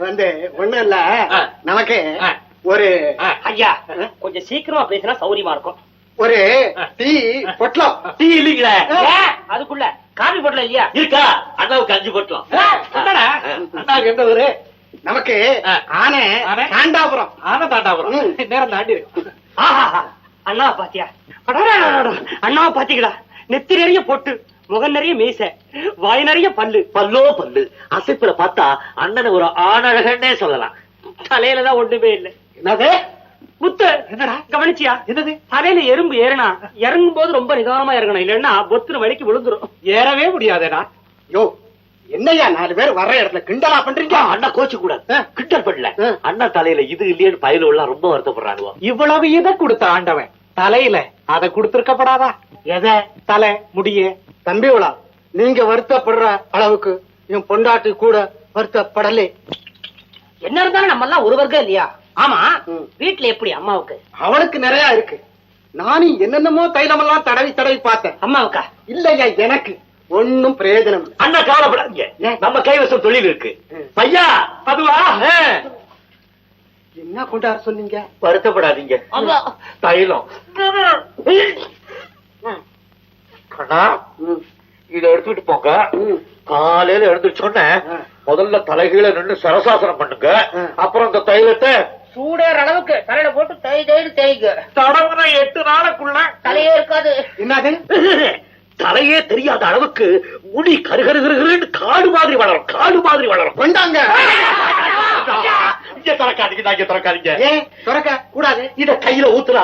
ஒண்ணும் இல்ல, நமக்கு ஒரு ஐயா கொஞ்சம் சீக்கிரமா பேசினா சௌரியமா இருக்கும். ஒரு டீ பொட்டலம். டீ இல்லீங்களே, அதுக்குள்ள காபி பொட்டலம் இல்லையா? இருக்கா? அண்ணாவுக்கு 5 பொட்டலம். அண்ணாவுக்கு எந்த ஊரு? நமக்கு ஆனை தாண்டாபுரம். நேரம் தாண்டி இருக்கும். அண்ணாவை பாத்தியா? அண்ணாவை பாத்தீங்களா? நெத்தி நிறைய பொட்டு, முகம் நிறைய மீசை, வாய் நிறைய பல்லு. பல்லோ பல்லு. அசைப்புல பார்த்தா அண்ணன் ஒரு ஆணழகன்னே சொல்லலாம். தலையிலதான் ஒண்ணுமே இல்லை. என்னது முத்து? என்னடா கவனிச்சியா? என்னது? தலையில எறும்பு ஏறினா இறங்கும் போது ரொம்ப நிதானமா இறங்கணும், இல்லன்னா பொத்துன வலிக்கு விழுந்துரும். ஏறவே முடியாதேடா. யோ, என்னையா 4 பேர் வர்ற இடத்துல கிண்டலா பண்றீங்க? அண்ணா கோச்சு கூட கிண்டல் பண்ணல. அண்ணா தலையில இது இல்லையேன்னு பயல எல்லாம் ரொம்ப வருத்தப்படுறாங்க. இவ்வளவு இதை கொடுத்த ஆண்டவன் தலையில அதை கொடுத்திருக்கப்படாதா? எதை? தலை முடிய. தம்பிகளா, நீங்க வருத்தப்படுற அளவுக்கு என் பொண்டாட்டி கூட வருத்தப்படலே. என்ன இருந்தாலும் நம்ம எல்லாம் ஒரு வர்க்கம் இல்லையா? ஆமா, வீட்டுல எப்படி அம்மாவுக்கு? அவளுக்கு நிறைய இருக்கு. நானும் என்னென்னமோ தைலமெல்லாம் தடவி தடவி பார்த்தேன். அம்மாவுக்கா? இல்லையா, எனக்கு ஒன்னும் பிரயோஜனம். அண்ணா கவலைப்படாதீங்க, நம்ம கைவசம் தொழில் இருக்கு. பையா அதுவா? என்ன கொண்டாட சொன்னீங்க? வருத்தப்படாதீங்க, தைலம். அண்ணா இத எடுத்துட்டு போங்க. காலையில எழுந்துச்சோன்ன முதல்ல தலைகீழ நின்று சரசாசனம் பண்ணுங்க. அப்புறம் இந்த தைலத்தை சூடேற அளவுக்கு தலையில போட்டு தேய்க்கு. தடவுனா 8 நாளுக்குள்ள தலையே இருக்காது. என்னது? தலையே தெரியாத அளவுக்கு முடி கருகருன்னு காடு மாதிரி வளரும். காடு மாதிரி வளரும். கொண்டாங்க. இங்க திறக்காதீங்க, இங்க திறக்காதீங்க. ஏன் திறக்க கூடாது? இத கையில ஊத்துறா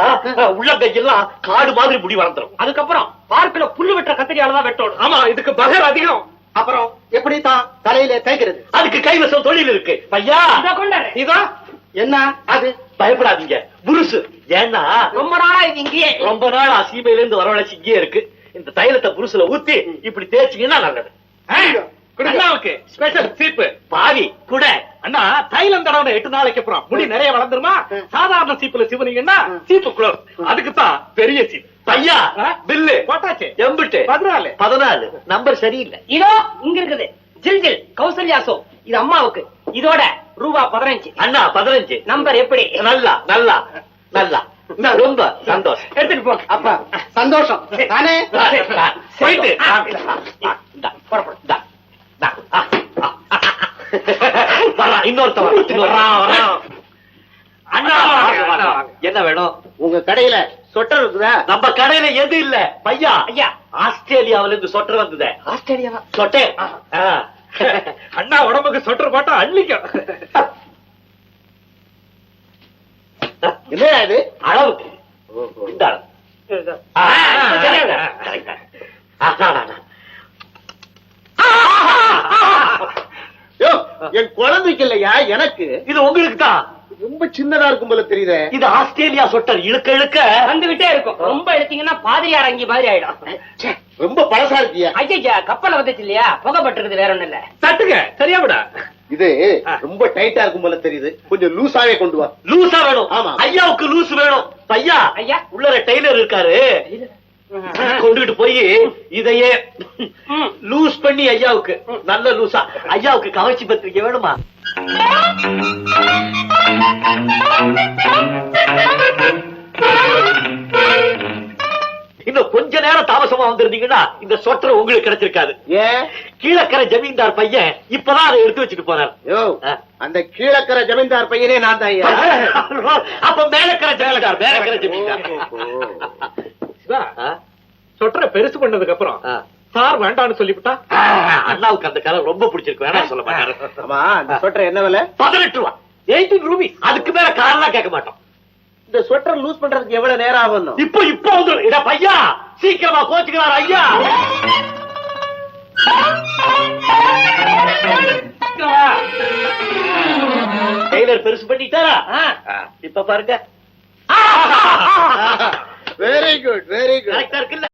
உள்ளங்கையெல்லாம் காடு மாதிரி முடி வளர்ந்துரும். அதுக்கப்புறம் பார்க்கல புல்லு வெட்டுற கத்திரியாலதான் வெட்டணும். ஆமா, இதுக்கு பகர் அதிகம். அப்புறம் எப்படி தான் தலையில தேய்க்கிறது? அதுக்கு கைவசம் தொழில் இருக்கு. பையா இதான் என்ன? அது பயப்படாதீங்க, புருசு. ஏன்னா ரொம்ப நாளா இது இங்கேயே, ரொம்ப நாள் சீமையில இருந்து வரவழைச்சு இங்கே இருக்கு. இந்த தைலத்தை புருசுல ஊத்தி இப்படி தேய்ச்சிங்கன்னா நல்லது. அண்ணாவுக்கு ஸ்பெஷல் சீப்பு பாவி கூட. அண்ணா தைலம் தடவை 8 நாளைக்கு அப்புறம் முடி நிறைய வளர்ந்துருமா? சாதாரண சீப்புல சிவனீங்கன்னா சீப்பு குளோஸ். அதுக்குத்தான் பெரிய சீப். பையா பில்லு போட்டாச்சு. எம்பிட்டு 14 நம்பர் சரியில்லை. இதோ இங்க இருக்குது ஜில் கௌசல்யா சோ. இது அம்மாவுக்கு. இதோட ரூபா 15. அண்ணா 15 நம்பர் எப்படி? நல்லா நல்லா நல்லா. ரொம்ப சந்தோஷம். எடுத்துட்டு போ. அப்ப சந்தோஷம் தானே? போயிட்டு என்ன வேணும்? உங்க கடையில சொட்டர் இருக்குதா? நம்ம கடையில எது இல்ல பையா. ஐயா, ஆஸ்திரேலியாவில இருந்து சொட்டர் வந்தது. ஆஸ்திரேலியாவா? சொட்டே. அண்ணா உடம்புக்கு சொட்டர் போட்டா அள்ளிக்கும். என்ன இது? அளவுக்கு இந்த அளவு. என் குழந்தைக்கு இல்லையா, எனக்கு. இது உங்களுக்கு தான். ரொம்ப சின்னதா இருக்கும் போல தெரியுது. இது ஆஸ்திரேலியா சொட்டர். இழுக்க இழுக்க வந்துகிட்டே இருக்கும். ரொம்ப எடுத்தீங்கன்னா பாதிரியார் அங்கி மாதிரி ஆயிடும். ரொம்ப பழசா இருக்கியா? ஐயா, கப்பல வந்துச்சு இல்லையா, புகைப்பட்டிருக்குது, வேற ஒண்ணு இல்ல. தட்டுங்க, சரியா விட. இது ரொம்ப டைட்டா இருக்கும் போல தெரியுது. கொஞ்சம் லூசாவே கொண்டு வா. லூசா வேணும்? ஆமா. ஐயாவுக்கு லூஸ் வேணும். பையா ஐயா, உள்ளர டெய்லர் இருக்காரு, கொண்டுகிட்டு போய் இதையே லூஸ் பண்ணி ஐயாவுக்கு நல்ல லூசா. ஐயாவுக்கு கவர்ச்சி பத்திரிக்கை வேணுமா? இன்னும் கொஞ்ச நேரம் தாமசமா வந்திருந்தீங்கன்னா இந்த சொட்டர் உங்களுக்கு கிடைச்சிருக்காது. ஏன்? கீழக்கரை ஜமீன்தார் பையன் இப்பதான் அதை எடுத்து வச்சுட்டு போனார். அந்த கீழக்கரை ஜமீன்தார் பையனே நான் தான். அப்ப மேலக்கரை ஜமீன்தார். மேலக்கரை ஜமீன்தார். சொட்டரை பெருசு பண்ணதுக்கு அப்புறம் சார் வேண்டான்னு சொல்லிவிட்டா அண்ணாவுக்கு அந்த கலர் ரொம்ப பிடிச்சிருக்கு, வேணாம் சொல்ல மாட்டாரு. ஆமா, அந்த சொட்டர் என்ன விலை? 18 ரூபா. 18 ரூபீஸ். அதுக்கு மேல காரணம் கேட்க மாட்டோம். இந்த ஸ்வெட்டர் லூஸ் பண்றதுக்கு எவ்வளவு நேரம் ஆகும்? இப்போ வந்து இட பையா சீக்கிரமா கோச்சுக்கிறார் ஐயா. டெய்லர் பெருசு பண்ணிட்டாரா? இப்ப பாருங்க. Very good, very good. கரெக்டா இருக்குல்ல?